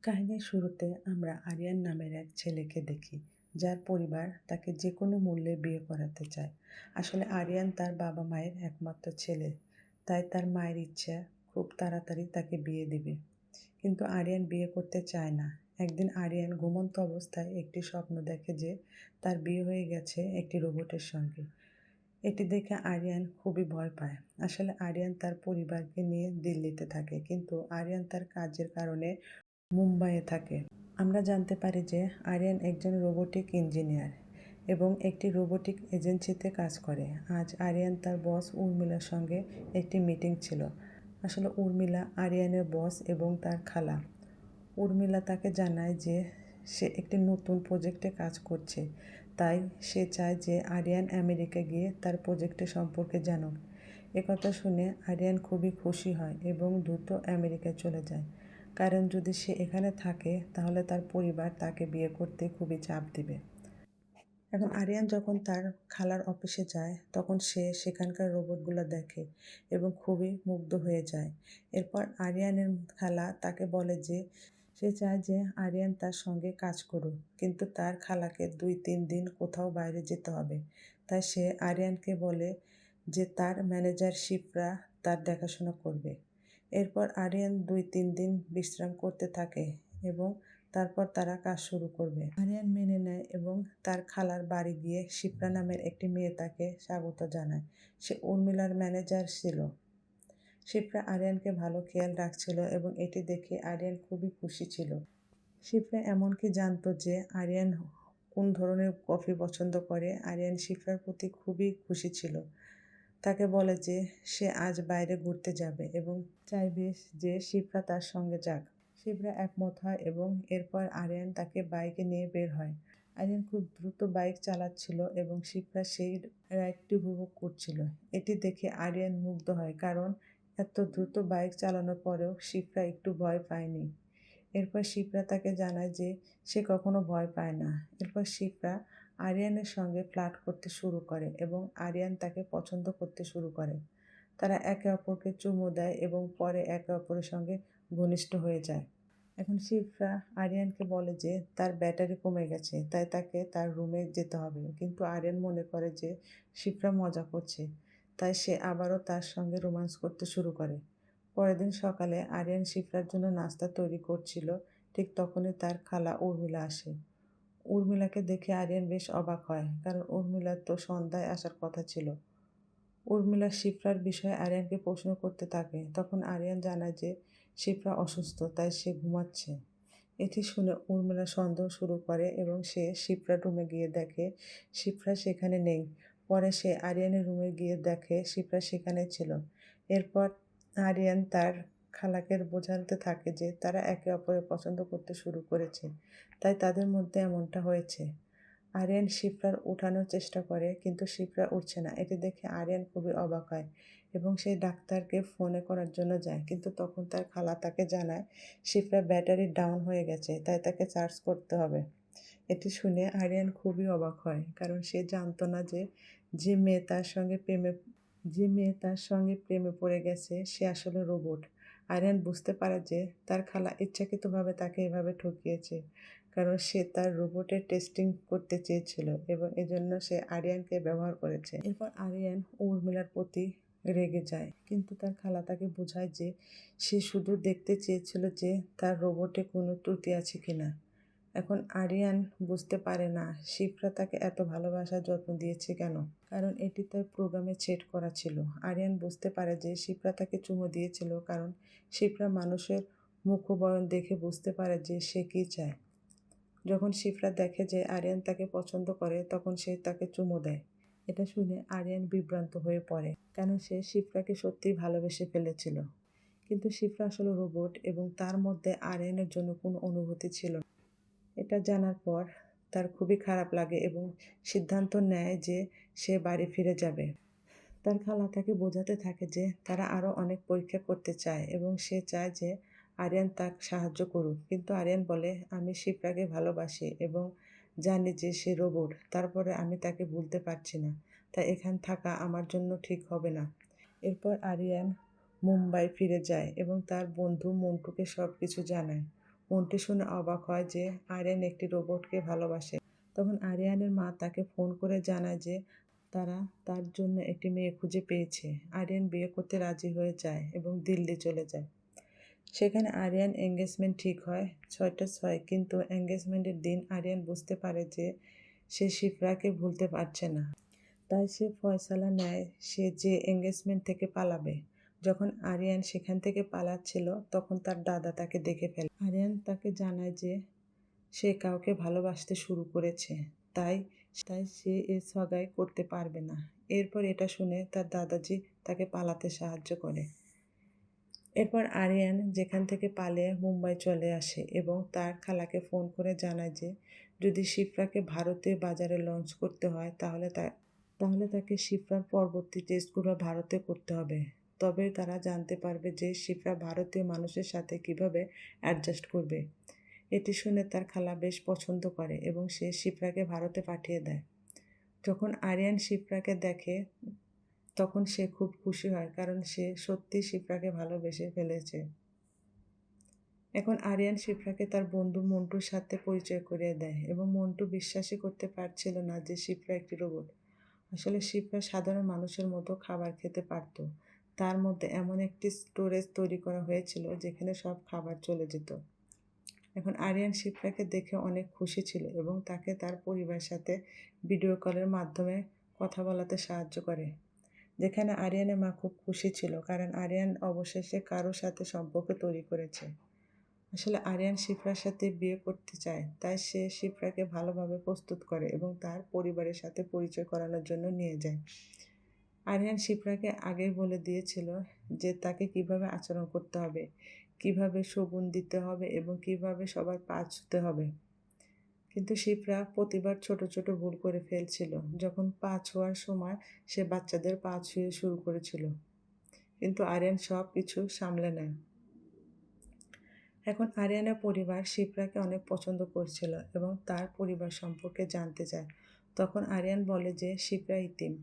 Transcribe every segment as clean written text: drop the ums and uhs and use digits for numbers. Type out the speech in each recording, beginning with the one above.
কাহিনীর শুরুতে আমরা আরিয়ান নামের এক ছেলেকে দেখি, যার পরিবার তাকে যে কোনো মূল্যে বিয়ে করাতে চায়। আসলে আরিয়ান তার বাবা মায়ের একমাত্র ছেলে, তাই তার মায়ের ইচ্ছা খুব তাড়াতাড়ি তাকে বিয়ে দিবে। কিন্তু আরিয়ান বিয়ে করতে চায় না। একদিন আরিয়ান ঘুমন্ত অবস্থায় একটি স্বপ্ন দেখে যে তার বিয়ে হয়ে গেছে একটি রোবটের সঙ্গে। এটি দেখে আরিয়ান খুবই ভয় পায়। আসলে আরিয়ান তার পরিবারকে নিয়ে দিল্লিতে থাকে, কিন্তু আরিয়ান তার কাজের কারণে মুম্বাইয়ে থাকে। আমরা জানতে পারি যে আরিয়ান একজন রোবোটিক ইঞ্জিনিয়ার এবং একটি রোবোটিক এজেন্সিতে কাজ করে। আজ আরিয়ান তার বস উর্মিলার সঙ্গে একটি মিটিং ছিল। আসলে উর্মিলা আরিয়ানের বস এবং তার খালা। উর্মিলা তাকে জানায় যে সে একটি নতুন প্রজেক্টে কাজ করছে, তাই সে চায় যে আরিয়ান আমেরিকা গিয়ে তার প্রজেক্টের সম্পর্কে জানুক। একথা শুনে আরিয়ান খুবই খুশি হয় এবং দ্রুত আমেরিকায় চলে যায়, কারণ যদি সে এখানে থাকে তাহলে তার পরিবার তাকে বিয়ে করতে খুবই চাপ দিবে। এখন আরিয়ান যখন তার খালার অফিসে যায়, তখন সে সেখানকার রোবটগুলো দেখে এবং খুবই মুগ্ধ হয়ে যায়। এরপর আরিয়ানের খালা তাকে বলে যে সে চায় যে আরিয়ান তার সঙ্গে কাজ করুক, কিন্তু তার খালাকে 2-3 দিন কোথাও বাইরে যেতে হবে। তাই সে আরিয়ানকে বলে যে তার ম্যানেজার শিপ্রা তার দেখাশোনা করবে। এরপর আরিয়ান 2-3 দিন বিশ্রাম করতে থাকে এবং তারপর তারা কাজ শুরু করবে। আরিয়ান মেনে নেয় এবং তার খালার বাড়ি গিয়ে শিপ্রা নামের একটি মেয়ে তাকে স্বাগত জানায়। সে উর্মিলার ম্যানেজার ছিল। শিপ্রা আরিয়ানকে ভালো খেয়াল রাখছিল এবং এটি দেখে আরিয়ান খুবই খুশি ছিল। শিপ্রা এমনকি জানতো যে আরিয়ান কোন ধরনের কফি পছন্দ করে। আরিয়ান শিপ্রার প্রতি খুবই খুশি ছিল। তাকে বলে যে সে আজ বাইরে ঘুরতে যাবে এবং চাইবে যে শিপ্রা তার সঙ্গে যাক। শিপ্রা একমত হয় এবং এরপর আরিয়ান তাকে বাইকে নিয়ে বের হয়। আরিয়ান খুব দ্রুত বাইক চালাচ্ছিল এবং শিপ্রা সেই রাইডটি উপভোগ করছিল। এটি দেখে আরিয়ান মুগ্ধ হয়, কারণ এত দ্রুত বাইক চালানোর পরেও শিপ্রা একটু ভয় পায়নি। এরপর শিপ্রা তাকে জানায় যে সে কখনো ভয় পায় না। এরপর শিপ্রা আরিয়ানের সঙ্গে ফ্লার্ট করতে শুরু করে এবং আরিয়ান তাকে পছন্দ করতে শুরু করে। তারা একে অপরকে চুমু দেয় এবং পরে একে অপরের সঙ্গে ঘনিষ্ঠ হয়ে যায়। এখন শিপ্রা আরিয়ানকে বলে যে তার ব্যাটারি কমে গেছে, তাই তাকে তার রুমে যেতে হবে। কিন্তু আরিয়ান মনে করে যে শিপ্রা মজা করছে, তাই সে আবারও তার সঙ্গে রোম্যান্স করতে শুরু করে। পরের দিন সকালে আরিয়ান শিপ্রার জন্য নাস্তা তৈরি করছিল। ঠিক তখনই তার খালা উর্মিলা আসে। উর্মিলাকে দেখে আরিয়ান বেশ অবাক হয়, কারণ উর্মিলার তো সন্ধ্যায় আসার কথা ছিল। উর্মিলা শিপ্রার বিষয়ে আরিয়ানকে প্রশ্ন করতে থাকে। তখন আরিয়ান জানায় যে শিপ্রা অসুস্থ, তাই সে ঘুমাচ্ছে। এটি শুনে উর্মিলা সন্দেহ শুরু করে এবং সে শিপ্রার রুমে গিয়ে দেখে শিপ্রা সেখানে নেই। পরে সে আরিয়ানের রুমে গিয়ে দেখে শিপ্রা সেখানে ছিল। এরপর আরিয়ান তার খালাকে বোঝাতে থাকে যে তারা একে অপরের পছন্দ করতে শুরু করেছে, তাই তাদের মধ্যে এমনটা হয়েছে। আরিয়ান শিপ্রার উঠানোর চেষ্টা করে, কিন্তু শিপ্রা উঠছে না। এটি দেখে আরিয়ান খুবই অবাক হয় এবং সে ডাক্তারকে ফোনে করার জন্য যায়, কিন্তু তখন তার খালা তাকে জানায় শিপ্রার ব্যাটারি ডাউন হয়ে গেছে, তাই তাকে চার্জ করতে হবে। এটি শুনে আরিয়ান খুবই অবাক হয়, কারণ সে জানতো না যে যে মেয়ে তার সঙ্গে প্রেমে যে মেয়ে তার সঙ্গে প্রেমে পড়ে গেছে সে আসলে রোবট। আরিয়ান বুঝতে পারে যে তার খালা ইচ্ছাকৃতভাবে তাকে এভাবে ঠকিয়েছে, কারণ সে তার রোবটের টেস্টিং করতে চেয়েছিল এবং এজন্য সে আরিয়ানকে ব্যবহার করেছে। এরপর আরিয়ান উর্মিলার প্রতি রেগে যায়, কিন্তু তার খালা তাকে বোঝায় যে সে শুধু দেখতে চেয়েছিল যে তার রোবটে কোনো ত্রুটি আছে কিনা। এখন আরিয়ান বুঝতে পারে না শিপ্রা তাকে এত ভালোবাসার যত্ন দিয়েছে কেন, কারণ এটি তার প্রোগ্রামে সেট করা ছিল। আরিয়ান বুঝতে পারে যে শিপ্রা তাকে চুমু দিয়েছিল কারণ শিপ্রা মানুষের মুখবয়ন দেখে বুঝতে পারে যে সে কী চায়। যখন শিপ্রা দেখে যে আরিয়ান তাকে পছন্দ করে, তখন সে তাকে চুমু দেয়। এটা শুনে আরিয়ান বিভ্রান্ত হয়ে পড়ে, কারণ সে শিপ্রাকে সত্যিই ভালোবেসে ফেলেছিল। কিন্তু শিপ্রা আসলে রোবট এবং তার মধ্যে আরিয়ানের জন্য কোনো অনুভূতি ছিল না। এটা জানার পর তার খুবই খারাপ লাগে এবং সিদ্ধান্ত নেয় যে সে বাড়ি ফিরে যাবে। তার খালা তাকে বোঝাতে থাকে যে তারা আরও অনেক পরীক্ষা করতে চায় এবং সে চায় যে আরিয়ান তাকে সাহায্য করুক। কিন্তু আরিয়ান বলে, আমি শিপ্রাকে ভালোবাসি এবং জানি যে সে রোবট, তারপরে আমি তাকে ভুলতে পারছি না, তাই এখানে থাকা আমার জন্য ঠিক হবে না। এরপর আরিয়ান মুম্বাই ফিরে যায় এবং তার বন্ধু মন্টুকে সব কিছু জানায়। মন্টু শুনে অবাক হয় যে আরিয়ান একটি রোবটকে ভালোবাসে। তখন আরিয়ানের মা তাকে ফোন করে জানায় যে তারা তার জন্য একটি মেয়ে খুঁজে পেয়েছে। আরিয়ান বিয়ে করতে রাজি হয়ে যায় এবং দিল্লি চলে যায়। সেখানে আরিয়ান এঙ্গেজমেন্ট ঠিক হয় ৬টায় ৬, কিন্তু এঙ্গেজমেন্টের দিন আরিয়ান বুঝতে পারে যে সে শিপ্রাকে ভুলতে পারছে না। তাই সে ফয়সালা নেয় সে যে এঙ্গেজমেন্ট থেকে পালাবে। যখন আরিয়ান সেখান থেকে পালাচ্ছিল তখন তার দাদা তাকে দেখে ফেলে। আরিয়ান তাকে জানায় যে সে কাউকে ভালোবাসতে শুরু করেছে, তাই তাই সে এ সগাই করতে পারবে না। এরপর এটা শুনে তার দাদাজি তাকে পালাতে সাহায্য করে। এরপর আরিয়ান যেখান থেকে পালিয়ে মুম্বাই চলে আসে এবং তার খালাকে ফোন করে জানায় যে যদি শিপ্রাকে ভারতীয় বাজারে লঞ্চ করতে হয় তাহলে তাকে শিপ্রার পরবর্তী টেস্টগুলো ভারতে করতে হবে। তবে তারা জানতে পারবে যে শিপ্রা ভারতীয় মানুষের সাথে কিভাবে অ্যাডজাস্ট করবে। এটি শুনে তার খালা বেশ পছন্দ করে এবং সে শিপ্রাকে ভারতে পাঠিয়ে দেয়। যখন আরিয়ান শিপ্রাকে দেখে তখন সে খুব খুশি হয়, কারণ সে সত্যি শিপ্রাকে ভালোবেসে ফেলেছে। এখন আরিয়ান শিপ্রাকে তার বন্ধু মন্টুর সাথে পরিচয় করিয়ে দেয় এবং মন্টু বিশ্বাসই করতে পারছিল না যে শিপ্রা একটি রোবট। আসলে শিপ্রা সাধারণ মানুষের মতো খাবার খেতে পারত। তার মধ্যে এমন একটি স্টোরেজ তৈরি করা হয়েছিল যেখানে সব খাবার চলে যেত। এখন আরিয়ান শিপ্রাকে দেখে অনেক খুশি ছিল এবং তাকে তার পরিবারের সাথে ভিডিও কলের মাধ্যমে কথা বলাতে সাহায্য করে। যেখানে আরিয়ানের মা খুব খুশি ছিল, কারণ আরিয়ান অবশেষে কারোর সাথে সম্পর্ক তৈরি করেছে। আসলে আরিয়ান শিপ্রার সাথে বিয়ে করতে চায়, তাই সে শিপ্রাকে ভালোভাবে প্রস্তুত করে এবং তার পরিবারের সাথে পরিচয় করানোর জন্য নিয়ে যায়। আরিয়ান শিপ্রাকে আগেই বলে দিয়েছিল যে তাকে কিভাবে আচরণ করতে হবে, কিভাবে শগুন দিতে হবে এবং কিভাবে সবার পা ছুঁতে হবে। কিন্তু শিপ্রা প্রতিবার ছোট ছোট ভুল করে ফেলছিল। যখন পা ছোঁয়ার সময় সে বাচ্চাদের পা ছুঁয়ে শুরু করেছিল, কিন্তু আরিয়ান সব কিছু সামলে নেয়। এখন আরিয়ানের পরিবার শিপ্রাকে অনেক পছন্দ করছিল এবং তার পরিবার সম্পর্কে জানতে চায়। তখন আরিয়ান বলে যে শিপ্রা ইতিম।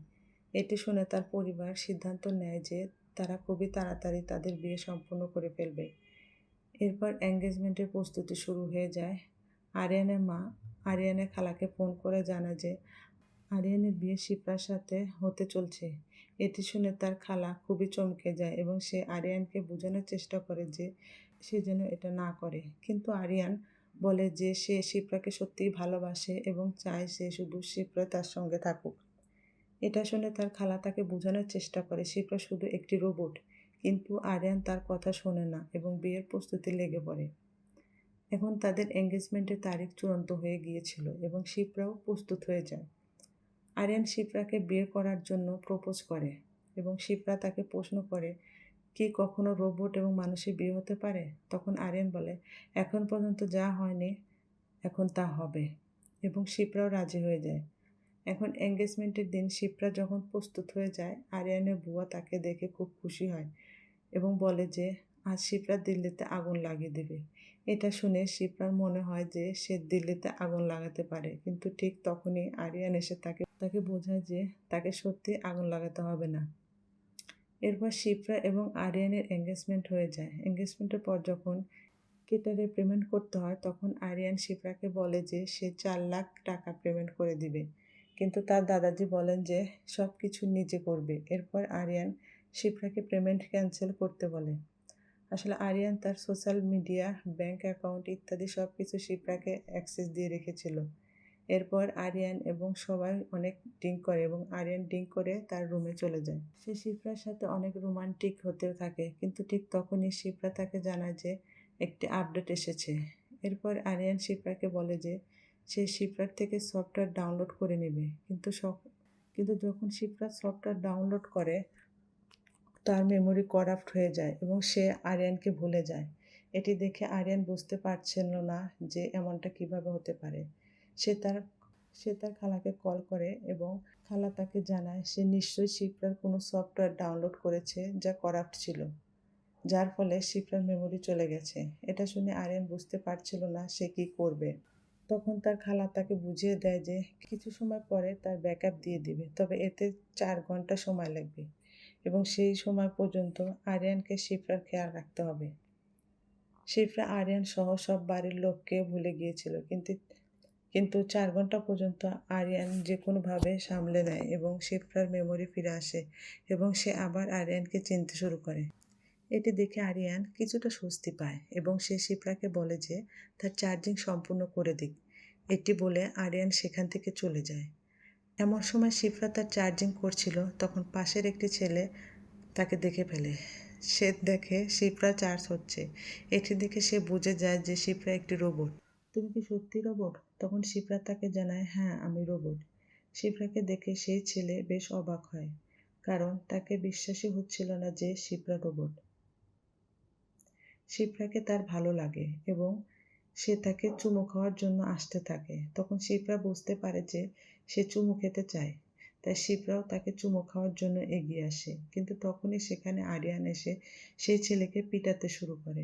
এটি শুনে তার পরিবার সিদ্ধান্ত নেয় যে তারা খুবই তাড়াতাড়ি তাদের বিয়ে সম্পন্ন করে ফেলবে। এরপর এঙ্গেজমেন্টের প্রস্তুতি শুরু হয়ে যায়। আরিয়ানের মা আরিয়ানের খালাকে ফোন করে জানায় যে আরিয়ানের বিয়ে শিপ্রার সাথে হতে চলছে। এটি শুনে তার খালা খুবই চমকে যায় এবং সে আরিয়ানকে বোঝানোর চেষ্টা করে যে সে যেন এটা না করে। কিন্তু আরিয়ান বলে যে সে শিপ্রাকে সত্যিই ভালোবাসে এবং চায় সে শুধু শিপ্রা তার সঙ্গে থাকুক। এটা শুনে তার খালা তাকে বোঝানোর চেষ্টা করে শিপ্রা শুধু একটি রোবট, কিন্তু আরিয়ান তার কথা শোনে না এবং বিয়ের প্রস্তুতি লেগে পড়ে। এখন তাদের এঙ্গেজমেন্টের তারিখ চূড়ান্ত হয়ে গিয়েছিল এবং শিপ্রাও প্রস্তুত হয়ে যায়। আরিয়ান শিপ্রাকে বিয়ে করার জন্য প্রপোজ করে এবং শিপ্রা তাকে প্রশ্ন করে কি কখনো রোবট এবং মানুষের বিয়ে হতে পারে? তখন আরিয়ান বলে এখন পর্যন্ত যা হয়নি এখন তা হবে, এবং শিপ্রাও রাজি হয়ে যায়। এখন এঙ্গেজমেন্টের দিন শিপ্রা যখন প্রস্তুত হয়ে যায়, আরিয়ানের বুয়া তাকে দেখে খুব খুশি হয় এবং বলে যে আজ শিপ্রা দিল্লিতে আগুন লাগিয়ে দেবে। এটা শুনে শিপ্রার মনে হয় যে সে দিল্লিতে আগুন লাগাতে পারে, কিন্তু ঠিক তখনই আরিয়ান এসে তাকে বোঝায় যে তাকে সত্যি আগুন লাগাতে হবে না। এরপর শিপ্রা এবং আরিয়ানের এঙ্গেজমেন্ট হয়ে যায়। এঙ্গেজমেন্টের পর যখন কেটারে পেমেন্ট করতে হয় তখন আরিয়ান শিপ্রাকে বলে যে সে 4 লাখ টাকা পেমেন্ট করে দিবে, কিন্তু তার দাদাজি বলেন যে সব কিছু নিজে করবে। এরপর আরিয়ান শিপ্রাকে পেমেন্ট ক্যান্সেল করতে বলে। আসলে আরিয়ান তার সোশ্যাল মিডিয়া, ব্যাংক অ্যাকাউন্ট ইত্যাদি সব কিছু শিপ্রাকে অ্যাক্সেস দিয়ে রেখেছিল। এরপর আরিয়ান এবং সবাই অনেক ড্রিঙ্ক করে এবং আরিয়ান ড্রিঙ্ক করে তার রুমে চলে যায়। সে শিপ্রার সাথে অনেক রোমান্টিক হতে থাকে, কিন্তু ঠিক তখনই শিপ্রা তাকে জানায় যে একটি আপডেট এসেছে। এরপর আরিয়ান শিপ্রাকে বলে যে সে শিপ্রার থেকে সফটওয়্যার ডাউনলোড করে নেবে, কিন্তু যখন শিপ্রা সফটওয়্যার ডাউনলোড করে তার মেমোরি করাপ্ট হয়ে যায় এবং সে আরিয়ানকে ভুলে যায়। এটি দেখে আরিয়ান বুঝতে পারছিল না যে এমনটা কিভাবে হতে পারে। সে তার সে তার খালাকে কল করে এবং খালা তাকে জানায় সে নিশ্চয়ই শিপ্রার কোনো সফটওয়্যার ডাউনলোড করেছে যা করাপ্ট ছিল, যার ফলে শিপ্রার মেমোরি চলে গেছে। এটা শুনে আরিয়ান বুঝতে পারছিল না সে কী করবে। তখন তার খালা তাকে বুঝিয়ে দেয় যে কিছু সময় পরে তার ব্যাকআপ দিয়ে দিবে, তবে এতে 4 ঘন্টা সময় লাগবে এবং সেই সময় পর্যন্ত আরিয়ানকে শিপ্রার খেয়াল রাখতে হবে। শিফরা আরিয়ান সহ সব বাড়ির লোককে ভুলে গিয়েছিল, কিন্তু ৪ ঘন্টা পর্যন্ত আরিয়ান যেকোনোভাবে সামলে নেয় এবং শিফরার মেমোরি ফিরে আসে এবং সে আবার আরিয়ানকে চিনতে শুরু করে। এটি দেখে আরিয়ান কিছুটা স্বস্তি পায় এবং সে শিপ্রাকে বলে যে তার চার্জিং সম্পূর্ণ করে দিক। এটি বলে আরিয়ান সেখান থেকে চলে যায়। এমন সময় শিপ্রা তার চার্জিং করছিল, তখন পাশের একটি ছেলে তাকে দেখে ফেলে। সে দেখে শিপ্রা চার্জ হচ্ছে। এটি দেখে সে বুঝে যায় যে শিপ্রা একটি রোবট। তুমি কি সত্যি রোবট? তখন শিপ্রা তাকে জানায়, হ্যাঁ আমি রোবট। শিপ্রাকে দেখে সেই ছেলে বেশ অবাক হয়, কারণ তাকে বিশ্বাসই হচ্ছিল না যে শিপ্রা রোবট। শিপ্রাকে তার ভালো লাগে এবং সে তাকে চুমু খাওয়ার জন্য আসতে থাকে। তখন শিপ্রা বুঝতে পারে যে সে চুমু খেতে চায়, তাই শিপ্রাও তাকে চুমু খাওয়ার জন্য এগিয়ে আসে। কিন্তু তখনই সেখানে আরিয়ান এসে সেই ছেলেকে পিটাতে শুরু করে।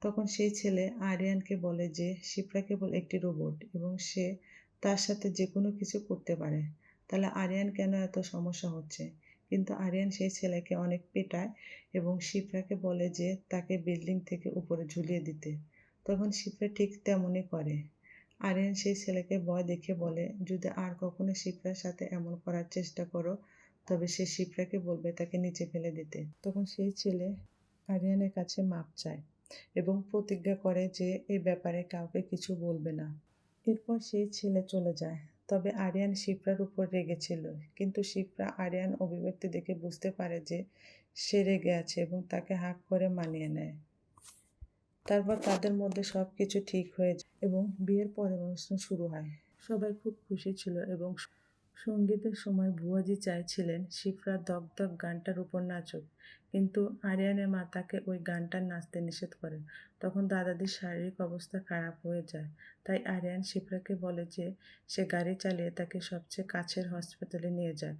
তখন সেই ছেলে আরিয়ানকে বলে যে শিপ্রা কেবল একটি রোবট এবং সে তার সাথে যে কোনো কিছু করতে পারে। তাহলে আরিয়ান কেন এত সমস্যা হচ্ছে? কিন্তু আরিয়ান সেই ছেলেকে অনেক পেটায় এবং শিপ্রাকে বলে যে তাকে বিল্ডিং থেকে উপরে ঝুলিয়ে দিতে। তখন শিপ্রা ঠিক তেমনই করে। আরিয়ান সেই ছেলেকে ভয় দেখিয়ে বলে, যদি আর কখনো শিপ্রার সাথে এমন করার চেষ্টা করো তবে সে শিপ্রাকে বলবে তাকে নিচে ফেলে দিতে। তখন সেই ছেলে আরিয়ানের কাছে মাপ চায় এবং প্রতিজ্ঞা করে যে এ ব্যাপারে কাউকে কিছু বলবে না। এরপর সেই ছেলে চলে যায়। তবে আরিয়ান শিপ্রার উপর রেগেছিল, কিন্তু শিপ্রা আরিয়ান অভিব্যক্তি দেখে বুঝতে পারে যে সে রেগে আছে এবং তাকে হাঁক করে মানিয়ে নেয়। তারপর তাদের মধ্যে সব কিছু ঠিক হয়ে যায় এবং বিয়ের পরের অনুষ্ঠান শুরু হয়। সবাই খুব খুশি ছিল এবং সঙ্গীতের সময় ভুয়াজি চাইছিলেন শিফরা দগদগ গানটার উপর নাচুক, কিন্তু আরিয়ানের মা তাকে ওই গানটার নাচতে নিষেধ করেন। তখন দাদাদির শারীরিক অবস্থা খারাপ হয়ে যায়, তাই আরিয়ান শিফরাকে বলে যে সে গাড়ি চালিয়ে তাকে সবচেয়ে কাছের হসপিটালে নিয়ে যাক।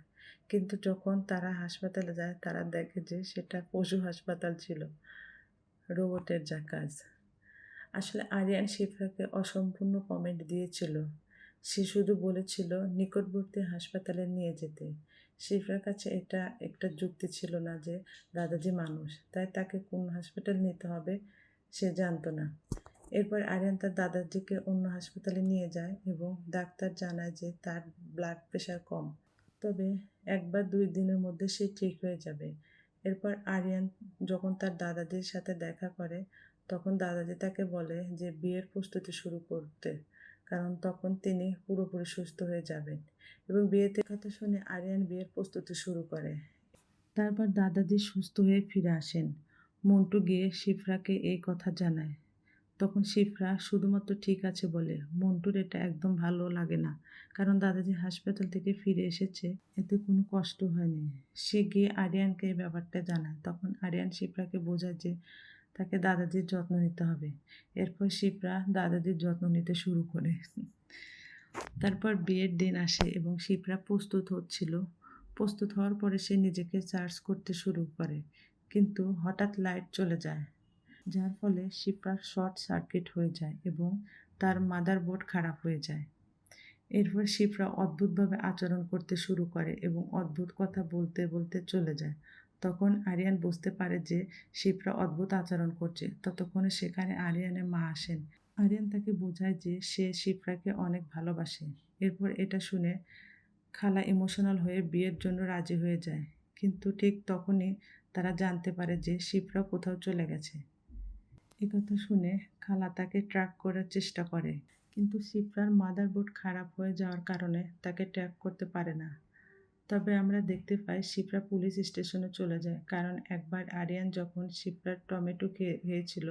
কিন্তু যখন তারা হাসপাতালে যায় তারা দেখে যে সেটা পশু হাসপাতাল ছিল, রোবটের যা কাজ। আসলে আরিয়ান শিফরাকে অসম্পূর্ণ কমেন্ট দিয়েছিল। সে শুধু বলেছিল নিকটবর্তী হাসপাতালে নিয়ে যেতে। শিফরার কাছে এটা একটা যুক্তি ছিল না যে দাদাজি মানুষ, তাই তাকে কোন হাসপাতাল নিতে হবে সে জানতো না। এরপর আরিয়ান তার দাদাজিকে অন্য হাসপাতালে নিয়ে যায় এবং ডাক্তার জানায় যে তার ব্লাড প্রেশার কম, তবে ১ বা ২ দিনের মধ্যে সে ঠিক হয়ে যাবে। এরপর আরিয়ান যখন তার দাদাজির সাথে দেখা করে তখন দাদাজি তাকে বলে যে বিয়ের প্রস্তুতি শুরু করতে, কারণ তখন তিনি পুরোপুরি সুস্থ হয়ে যাবেন। এবং বিয়েতে কথা শুনে আরিয়ান বিয়ের প্রস্তুতি শুরু করে। তারপর দাদাজি সুস্থ হয়ে ফিরে আসেন। মন্টু গিয়ে শিফরাকে এই কথা জানায়। তখন শিফরা শুধুমাত্র ঠিক আছে বলে। মন্টুর এটা একদম ভালো লাগে না, কারণ দাদাজি হাসপাতাল থেকে ফিরে এসেছে, এতে কোনো কষ্ট হয়নি। সে গিয়ে আরিয়ানকে এই ব্যাপারটা জানায়। তখন আরিয়ান শিফরাকে বোঝায় যে তাকে দাদাজির যত্ন নিতে হবে। এরপর শিপ্রা দাদাজির যত্ন নিতে শুরু করে। তারপর বিয়ের দিন আসে এবং শিপ্রা প্রস্তুত হচ্ছিল। প্রস্তুত হওয়ার পরে সে নিজেকে চার্জ করতে শুরু করে, কিন্তু হঠাৎ লাইট চলে যায়, যার ফলে শিপ্রার শর্ট সার্কিট হয়ে যায় এবং তার মাদারবোর্ড খারাপ হয়ে যায়। এরপর শিপ্রা অদ্ভুতভাবে আচরণ করতে শুরু করে এবং অদ্ভুত কথা বলতে বলতে চলে যায়। তখন আরিয়ান বুঝতে পারে যে শিপ্রা অদ্ভুত আচরণ করছে। ততক্ষণে সেখানে আরিয়ানের মা আসেন। আরিয়ান তাকে বোঝায় যে সে শিপ্রাকে অনেক ভালোবাসে। এরপর এটা শুনে খালা ইমোশনাল হয়ে বিয়ের জন্য রাজি হয়ে যায়, কিন্তু ঠিক তখনই তারা জানতে পারে যে শিপ্রা কোথাও চলে গেছে। একথা শুনে খালা তাকে ট্র্যাক করার চেষ্টা করে, কিন্তু শিপ্রার মাদারবোর্ড খারাপ হয়ে যাওয়ার কারণে তাকে ট্র্যাক করতে পারে না। তবে আমরা দেখতে পাই শিপ্রা পুলিশ স্টেশনে চলে যায়, কারণ একবার আরিয়ান যখন শিপ্রার টমেটো খেয়েছিল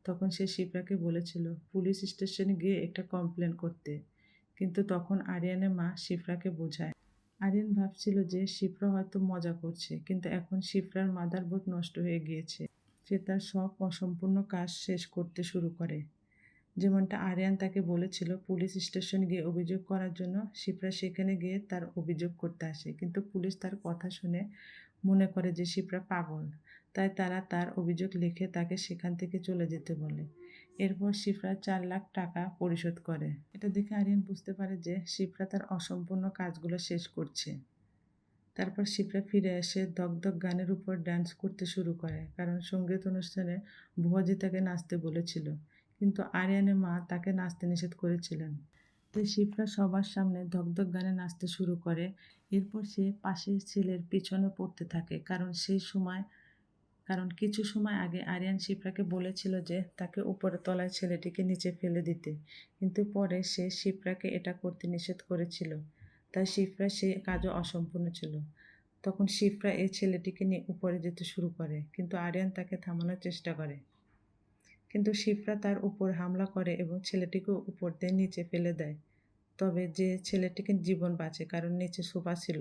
তখন সে শিপ্রাকে বলেছিল পুলিশ স্টেশনে গিয়ে একটা কমপ্লেন করতে। কিন্তু তখন আরিয়ানের মা শিপ্রাকে বোঝায়। আরিয়ান ভাবছিল যে শিপ্রা হয়তো মজা করছে, কিন্তু এখন শিপ্রার মাদারবোর্ড নষ্ট হয়ে গিয়েছে। সে তার সব অসম্পূর্ণ কাজ শেষ করতে শুরু করে। যেমনটা আরিয়ান তাকে বলেছিল পুলিশ স্টেশনে গিয়ে অভিযোগ করার জন্য, শিপ্রা সেখানে গিয়ে তার অভিযোগ করতে আসে, কিন্তু পুলিশ তার কথা শুনে মনে করে যে শিপ্রা পাগল, তাই তারা তার অভিযোগ লিখে তাকে সেখান থেকে চলে যেতে বলে। এরপর শিপ্রা ৪ লাখ টাকা পরিশোধ করে। এটা দেখে আরিয়ান বুঝতে পারে যে শিপ্রা তার অসম্পূর্ণ কাজগুলো শেষ করছে। তারপর শিপ্রা ফিরে এসে দগদগ গানের উপর ডান্স করতে শুরু করে, কারণ সঙ্গীত অনুষ্ঠানে ভুয়াজি তাকে নাচতে বলেছিল, কিন্তু আরিয়ানের মা তাকে নাচতে নিষেধ করেছিলেন। তাই শিপ্রা সবার সামনে ধকধক গানে নাচতে শুরু করে। এরপর সে পাশের ছেলের পিছনে পড়তে থাকে, কারণ কিছু সময় আগে আরিয়ান শিপ্রাকে বলেছিল যে তাকে উপরে তলায় ছেলেটিকে নিচে ফেলে দিতে, কিন্তু পরে সে শিপ্রাকে এটা করতে নিষেধ করেছিল, তাই শিপ্রা সে কাজও অসম্পূর্ণ ছিল। তখন শিপ্রা এই ছেলেটিকে নিয়ে উপরে যেতে শুরু করে, কিন্তু আরিয়ান তাকে থামানোর চেষ্টা করে। কিন্তু শিপ্রা তার উপর হামলা করে এবং ছেলেটিকে উপর দিয়ে নিচে ফেলে দেয়। তবে যে ছেলেটিকে জীবন বাঁচে, কারণ নিচে সোফা ছিল।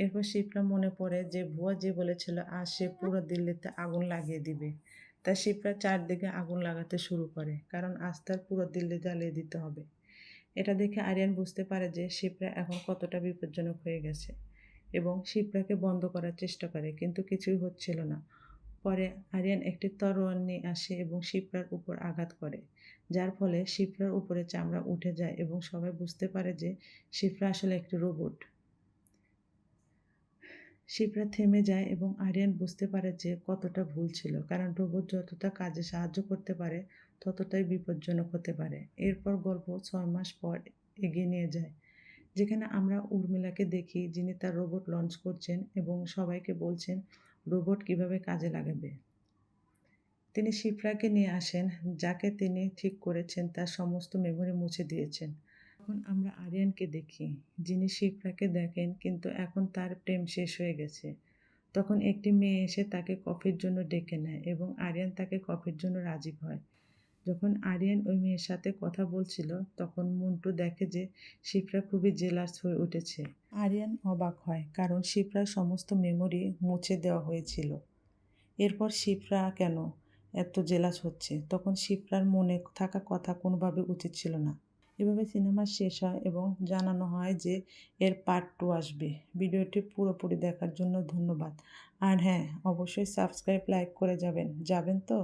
এরপর শিপ্রা মনে পড়ে যে ভুয়া যে বলেছিল আজ সে পুরো দিল্লিতে আগুন লাগিয়ে দিবে। তাই শিপ্রা চারদিকে আগুন লাগাতে শুরু করে, কারণ আজ তার পুরো দিল্লি জ্বালিয়ে দিতে হবে। এটা দেখে আরিয়ান বুঝতে পারে যে শিপ্রা এখন কতটা বিপজ্জনক হয়ে গেছে এবং শিপ্রাকে বন্ধ করার চেষ্টা করে, কিন্তু কিছুই হচ্ছিল না। পরে আরিয়ান একটি তরোয়াল নিয়ে আসে এবং শিপ্রার উপর আঘাত করে, যার ফলে শিপ্রার উপরে চামড়া উঠে যায় এবং সবাই বুঝতে পারে যে শিপ্রা আসলে একটি রোবট। শিপ্রা থেমে যায় এবং আরিয়ান বুঝতে পারে যে কতটা ভুল ছিল, কারণ রোবট যতটা কাজে সাহায্য করতে পারে ততটাই বিপজ্জনক হতে পারে। এরপর গল্প 6 মাস পর এগিয়ে নিয়ে যায়, যেখানে আমরা উর্মিলাকে দেখি, যিনি তার রোবট লঞ্চ করছেন এবং সবাইকে বলছেন রোবট কিভাবে কাজে লাগাবে। তিনি শিপ্রাকে নিয়ে আসেন, যাকে তিনি ঠিক করেছেন তার সমস্ত মেমোরি মুছে দিয়েছেন। তখন আমরা আরিয়ানকে দেখি, যিনি শিপ্রাকে দেখেন, কিন্তু এখন তার প্রেম শেষ হয়ে গেছে। তখন একটি মেয়ে এসে তাকে কফির জন্য ডেকে নেয় এবং আরিয়ান তাকে কফির জন্য রাজি হয়। যখন আরিয়ান ওই মেয়ের সাথে কথা বলছিল, তখন মন্টু দেখে যে শিপ্রা খুবই জেলাস হয়ে উঠেছে। আরিয়ান অবাক হয়, কারণ শিপ্রার সমস্ত মেমোরি মুছে দেওয়া হয়েছিল। এরপর শিপ্রা কেন এত জেলাস হচ্ছে? তখন শিপ্রার মনে থাকা কথা কোনোভাবে উচিত ছিল না। এভাবে সিনেমা শেষ হয় এবং জানানো হয় যে এর পার্ট 2 আসবে। ভিডিওটি পুরোপুরি দেখার জন্য ধন্যবাদ। আর হ্যাঁ, অবশ্যই সাবস্ক্রাইব, লাইক করে যাবেন তো?